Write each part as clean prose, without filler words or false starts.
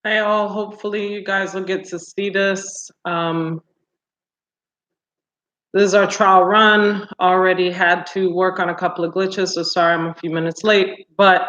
Hey all, hopefully you guys will get to see this. This is our trial run. Already had to work on a couple of glitches, so sorry I'm a few minutes late. But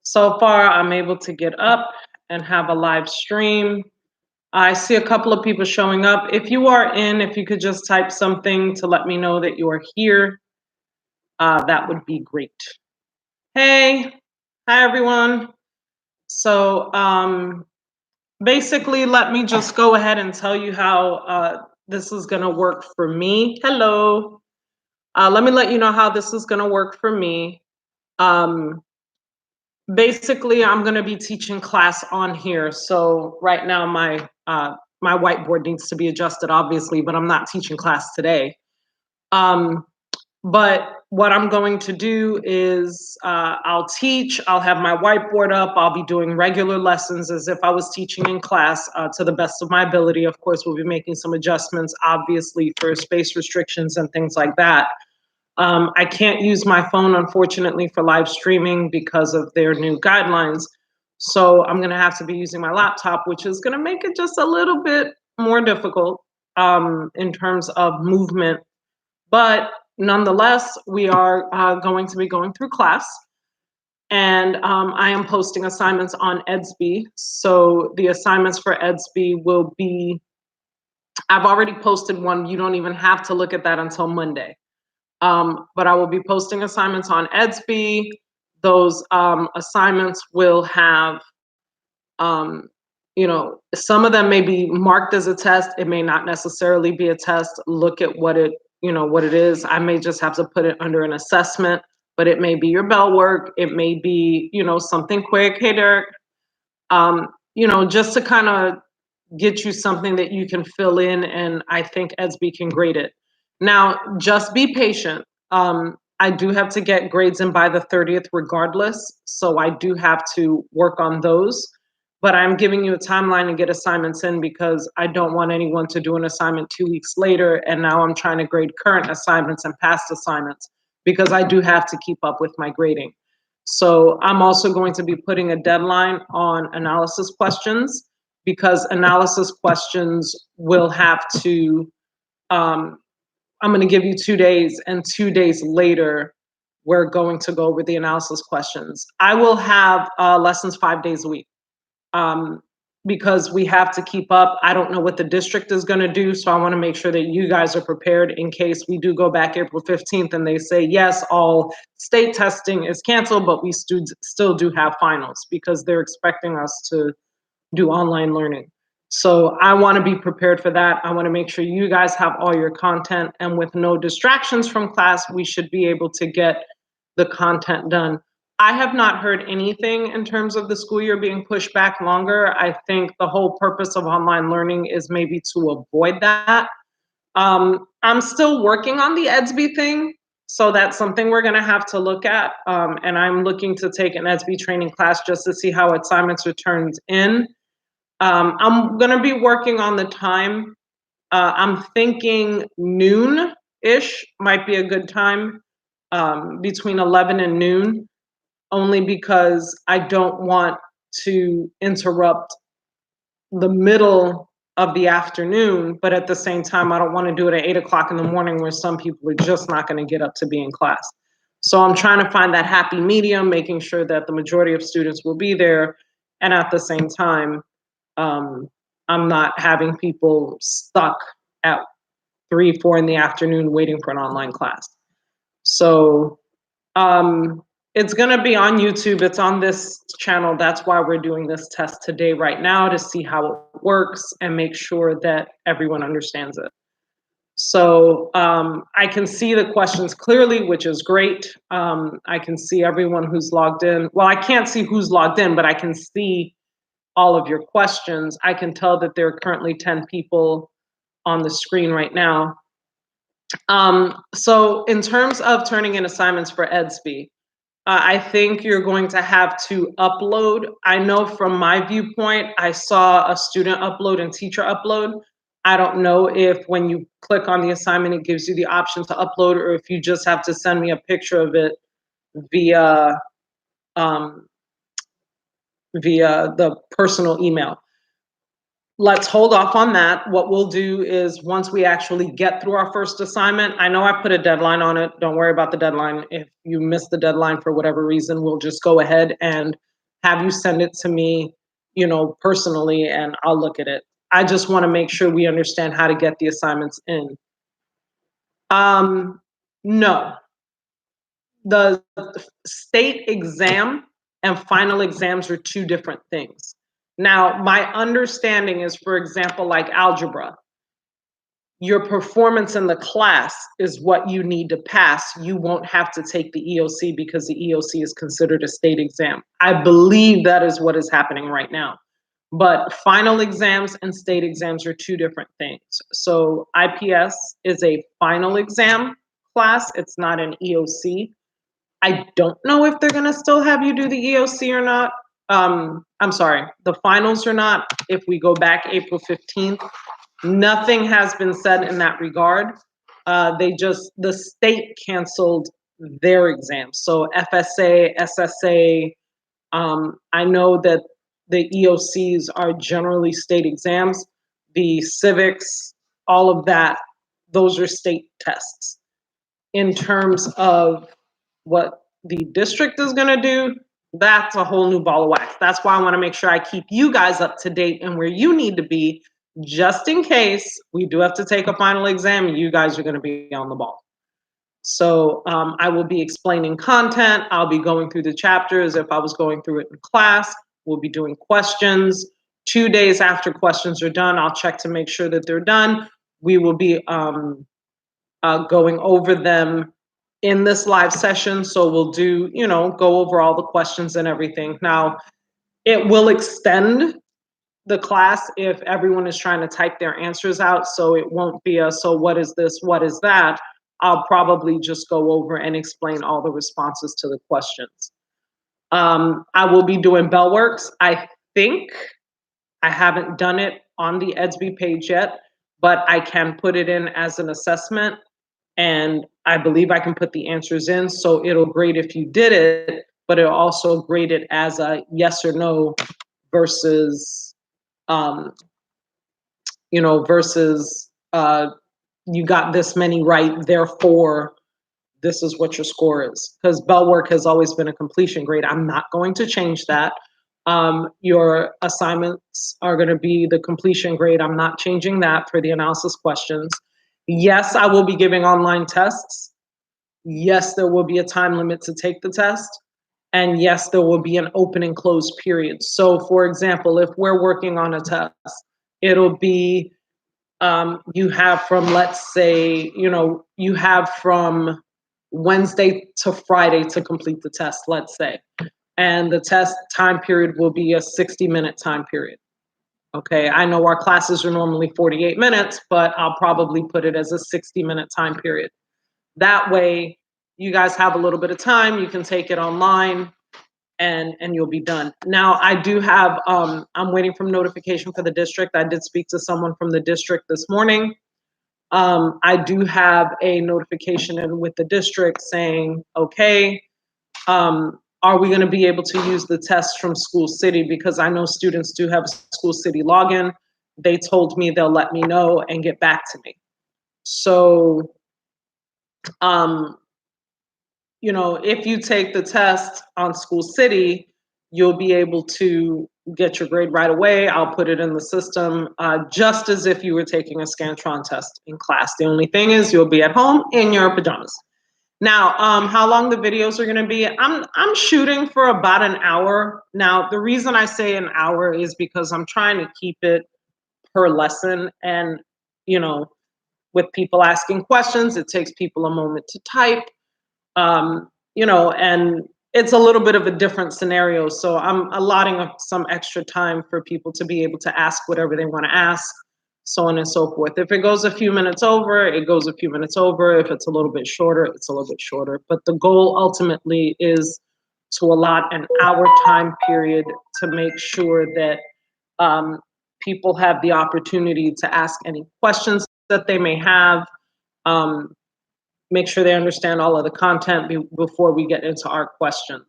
so far I'm able to get up and have a live stream. I see a couple of people showing up. If you are in, if you could just type something to let me know that you are here, that would be great. Hey, hi everyone. So basically, let me just go ahead and tell you how this is going to work for me. Hello. Let me let you know how this is going to work for me. Basically, I'm going to be teaching class on here. So right now, my whiteboard needs to be adjusted, obviously, but I'm not teaching class today. But what I'm going to do is I'll teach, I'll have my whiteboard up, I'll be doing regular lessons as if I was teaching in class to the best of my ability. Of course, we'll be making some adjustments, obviously, for space restrictions and things like that. I can't use my phone, unfortunately, for live streaming because of their new guidelines. So I'm going to have to be using my laptop, which is going to make it just a little bit more difficult in terms of movement. But nonetheless, we are going to be going through class. And I am posting assignments on Edsby. So the assignments for Edsby will be, I've already posted one. You don't even have to look at that until Monday. But I will be posting assignments on Edsby. Those assignments will have, some of them may be marked as a test. It may not necessarily be a test. Look at what it is. I may just have to put it under an assessment, but it may be your bell work. It may be, something quick. Hey, Derek, just to kind of get you something that you can fill in. And I think Edsby can grade it. Now, just be patient. I do have to get grades in by the 30th regardless. So I do have to work on those. But I'm giving you a timeline to get assignments in because I don't want anyone to do an assignment 2 weeks later. And now I'm trying to grade current assignments and past assignments because I do have to keep up with my grading. So I'm also going to be putting a deadline on analysis questions because analysis questions will have to, I'm going to give you 2 days, and 2 days later, we're going to go over the analysis questions. I will have lessons 5 days a week because we have to keep up. I don't know what the district is going to do, so I want to make sure that you guys are prepared in case we do go back April 15th and they say, yes, all state testing is canceled, but we still do have finals because they're expecting us to do online learning. So I want to be prepared for that. I want to make sure you guys have all your content, and with no distractions from class, we should be able to get the content done. I have not heard anything in terms of the school year being pushed back longer. I think the whole purpose of online learning is maybe to avoid that. I'm still working on the Edsby thing. So that's something we're going to have to look at. And I'm looking to take an Edsby training class just to see how assignments are turned in. I'm going to be working on the time. I'm thinking noon-ish might be a good time, between 11 and noon, only because I don't want to interrupt the middle of the afternoon, but at the same time, I don't want to do it at 8 o'clock in the morning where some people are just not going to get up to be in class. So I'm trying to find that happy medium, making sure that the majority of students will be there. And at the same time, I'm not having people stuck at 3, 4 in the afternoon waiting for an online class. So it's going to be on YouTube. It's on this channel. That's why we're doing this test today right now, to see how it works and make sure that everyone understands it. So I can see the questions clearly, which is great. I can see everyone who's logged in. Well, I can't see who's logged in, but I can see all of your questions. I can tell that there are currently 10 people on the screen right now. So in terms of turning in assignments for Edsby, I think you're going to have to upload. I know from my viewpoint, I saw a student upload and teacher upload. I don't know if when you click on the assignment, it gives you the option to upload, or if you just have to send me a picture of it via um, via the personal email. Let's hold off on that. What we'll do is once we actually get through our first assignment, I know I put a deadline on it. Don't worry about the deadline. If you miss the deadline for whatever reason, we'll just go ahead and have you send it to me, personally, and I'll look at it. I just want to make sure we understand how to get the assignments in. No, the state exam and final exams are two different things. Now, my understanding is, for example, like algebra, your performance in the class is what you need to pass. You won't have to take the EOC because the EOC is considered a state exam. I believe that is what is happening right now. But final exams and state exams are two different things. So IPS is a final exam class, it's not an EOC. I don't know if they're going to still have you do the EOC or not. I'm sorry, the finals or not. If we go back April 15th, nothing has been said in that regard. The state canceled their exams. So FSA, SSA, I know that the EOCs are generally state exams. The civics, all of that, those are state tests. In terms of what the district is going to do, that's a whole new ball of wax. That's why I want to make sure I keep you guys up to date and where you need to be, just in case we do have to take a final exam. You guys are going to be on the ball. So I will be explaining content. I'll be going through the chapters if I was going through it in class. We'll be doing questions. 2 days after questions are done, I'll check to make sure that they're done. We will be going over them in this live session. So we'll do, go over all the questions and everything. Now, it will extend the class if everyone is trying to type their answers out. So it won't be so what is this? What is that? I'll probably just go over and explain all the responses to the questions. I will be doing BellWorks. I think I haven't done it on the EDSB page yet, but I can put it in as an assessment. And I believe I can put the answers in. So it'll grade if you did it, but it'll also grade it as a yes or no versus, versus you got this many right, therefore this is what your score is. Because BellWork has always been a completion grade. I'm not going to change that. Your assignments are going to be the completion grade. I'm not changing that for the analysis questions. Yes, I will be giving online tests. Yes, there will be a time limit to take the test. And yes, there will be an open and close period. So for example, if we're working on a test, it'll be, you have from, let's say, you have from Wednesday to Friday to complete the test, let's say. And the test time period will be a 60-minute time period. Okay, I know our classes are normally 48 minutes, but I'll probably put it as a 60-minute time period. That way, you guys have a little bit of time, you can take it online, and you'll be done. Now, I do have, I'm waiting for notification for the district. I did speak to someone from the district this morning. I do have a notification in with the district saying, okay, are we going to be able to use the test from School City? Because I know students do have a School City login. They told me they'll let me know and get back to me. So, if you take the test on School City, you'll be able to get your grade right away. I'll put it in the system just as if you were taking a Scantron test in class. The only thing is you'll be at home in your pajamas. Now, how long the videos are going to be? I'm shooting for about an hour. Now, the reason I say an hour is because I'm trying to keep it per lesson, and with people asking questions, it takes people a moment to type. And it's a little bit of a different scenario. So I'm allotting some extra time for people to be able to ask whatever they want to ask, so on and so forth. If it goes a few minutes over, it goes a few minutes over. If it's a little bit shorter, it's a little bit shorter. But the goal ultimately is to allot an hour time period to make sure that people have the opportunity to ask any questions that they may have, make sure they understand all of the content before we get into our questions.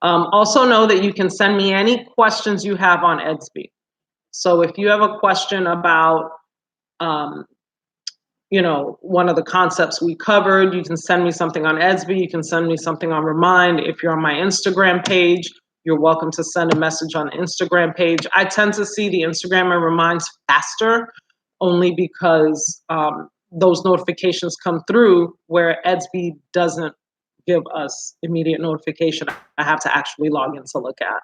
Also know that you can send me any questions you have on EDSB. So if you have a question about, one of the concepts we covered, you can send me something on EDSB, you can send me something on Remind. If you're on my Instagram page, you're welcome to send a message on the Instagram page. I tend to see the Instagram and Reminds faster, only because those notifications come through where EDSB doesn't give us immediate notification. I have to actually log in to look at.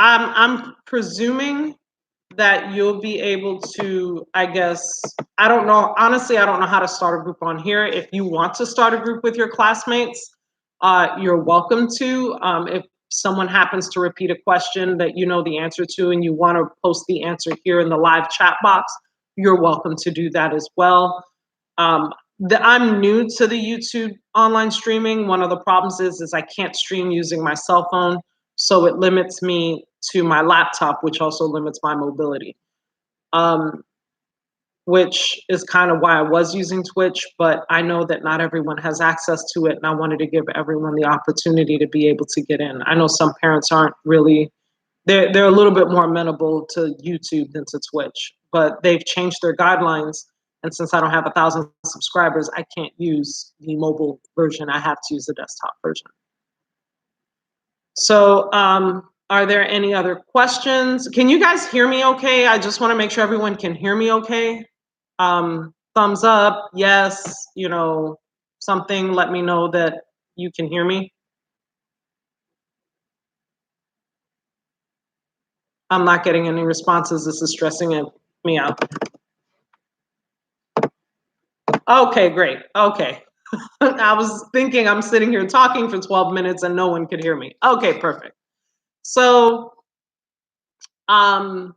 I'm presuming that you'll be able to, I guess, I don't know. Honestly, I don't know how to start a group on here. If you want to start a group with your classmates, you're welcome to. If someone happens to repeat a question that you know the answer to and you want to post the answer here in the live chat box, you're welcome to do that as well. I'm new to the YouTube online streaming. One of the problems is I can't stream using my cell phone, so it limits me to my laptop, which also limits my mobility. Which is kind of why I was using Twitch, but I know that not everyone has access to it, and I wanted to give everyone the opportunity to be able to get in. I know some parents aren't really, they're a little bit more amenable to YouTube than to Twitch, but they've changed their guidelines, and since I don't have 1,000 subscribers, I can't use the mobile version. I have to use the desktop version. So, are there any other questions? Can you guys hear me okay? I just want to make sure everyone can hear me okay. Thumbs up, yes, something, let me know that you can hear me. I'm not getting any responses. This is stressing me out. Okay, great. Okay. I was thinking I'm sitting here talking for 12 minutes and no one could hear me. Okay, perfect. So, awesome.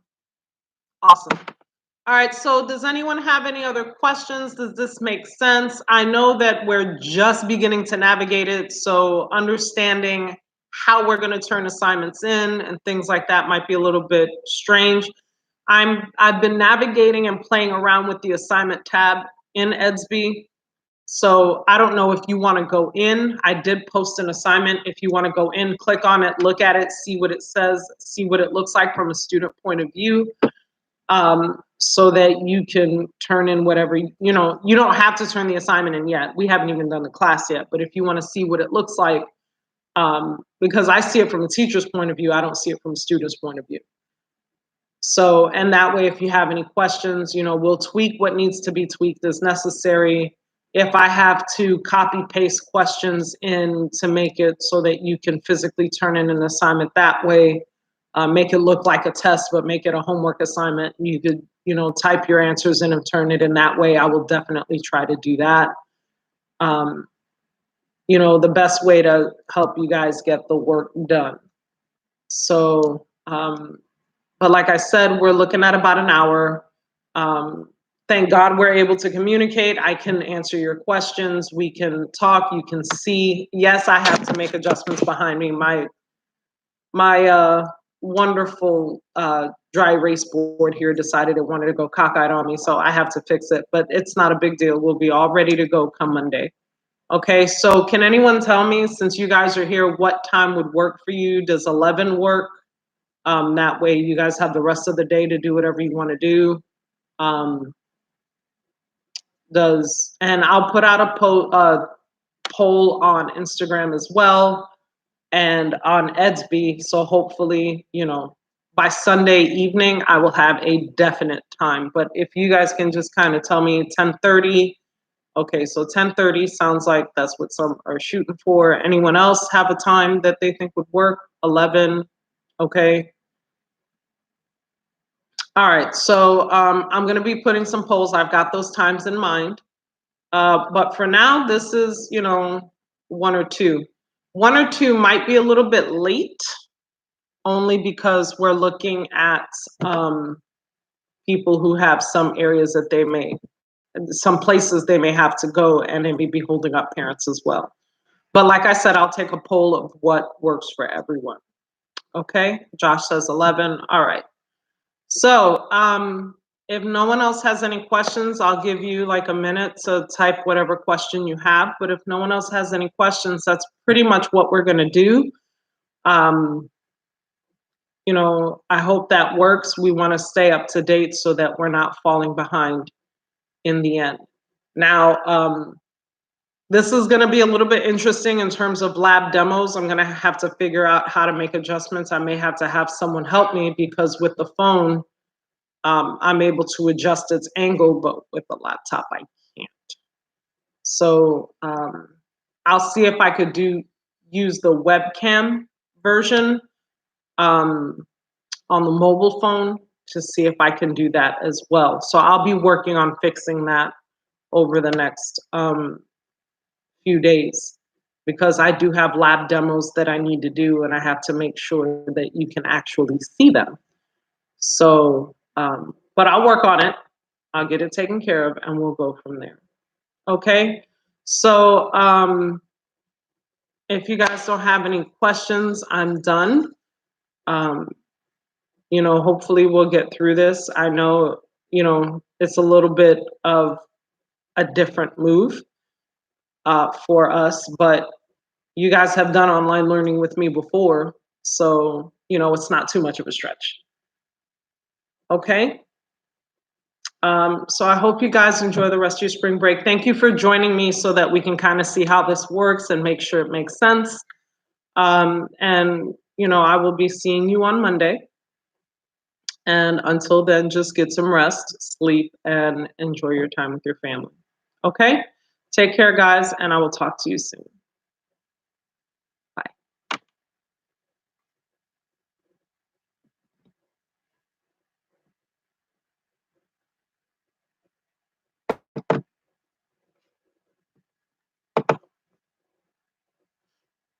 All right, so does anyone have any other questions? Does this make sense? I know that we're just beginning to navigate it, so understanding how we're going to turn assignments in and things like that might be a little bit strange. I've been navigating and playing around with the assignment tab in EDSB. So I don't know if you want to go in. I did post an assignment. If you want to go in, click on it, look at it, see what it says, see what it looks like from a student point of view. So that you can turn in whatever, you don't have to turn the assignment in yet. We haven't even done the class yet, but if you want to see what it looks like, because I see it from a teacher's point of view, I don't see it from a student's point of view. So, and that way, if you have any questions, we'll tweak what needs to be tweaked as necessary. If I have to copy paste questions in to make it so that you can physically turn in an assignment that way, make it look like a test, but make it a homework assignment. You could, type your answers in and turn it in that way. I will definitely try to do that. The best way to help you guys get the work done. So, but like I said, we're looking at about an hour. Thank God we're able to communicate. I can answer your questions. We can talk. You can see. Yes, I have to make adjustments behind me. My wonderful dry erase board here decided it wanted to go cockeyed on me, so I have to fix it, but it's not a big deal. We'll be all ready to go come Monday. Okay, so can anyone tell me, since you guys are here, what time would work for you? Does 11 work? That way you guys have the rest of the day to do whatever you want to do. And I'll put out a poll on Instagram as well and on EDSB. So hopefully, by Sunday evening, I will have a definite time. But if you guys can just kind of tell me 10:30. Okay, so 10:30 sounds like that's what some are shooting for. Anyone else have a time that they think would work? 11, okay. All right, so I'm gonna be putting some polls. I've got those times in mind. But for now, this is, 1 or 2. 1 or 2 might be a little bit late, only because we're looking at people who have some areas that they may some places they may have to go, and they may be holding up parents as well. But like I said, I'll take a poll of what works for everyone. Okay, Josh says 11. All right. So if no one else has any questions, I'll give you like a minute to type whatever question you have. But if no one else has any questions, that's pretty much what we're going to do. You know, I hope that works. We want to stay up to date so that we're not falling behind in the end. Now, this is going to be a little bit interesting in terms of lab demos. I'm going to have to figure out how to make adjustments. I may have to have someone help me because with the phone, I'm able to adjust its angle, but with the laptop, I can't. So I'll see if I could use the webcam version on the mobile phone to see if I can do that as well. So I'll be working on fixing that over the next few days, because I do have lab demos that I need to do, and I have to make sure that you can actually see them. So, but I'll work on it. I'll get it taken care of, and we'll go from there. Okay. So, if you guys don't have any questions, I'm done. You know, hopefully we'll get through this. I know, you know, it's a little bit of a different move for us, but you guys have done online learning with me before, so, you know, it's not too much of a stretch. Okay. So I hope you guys enjoy the rest of your spring break. Thank you for joining me so that we can kind of see how this works and make sure it makes sense. And, you know, I will be seeing you on Monday. And until then, just get some rest, sleep, and enjoy your time with your family. Okay? Take care, guys, and I will talk to you soon.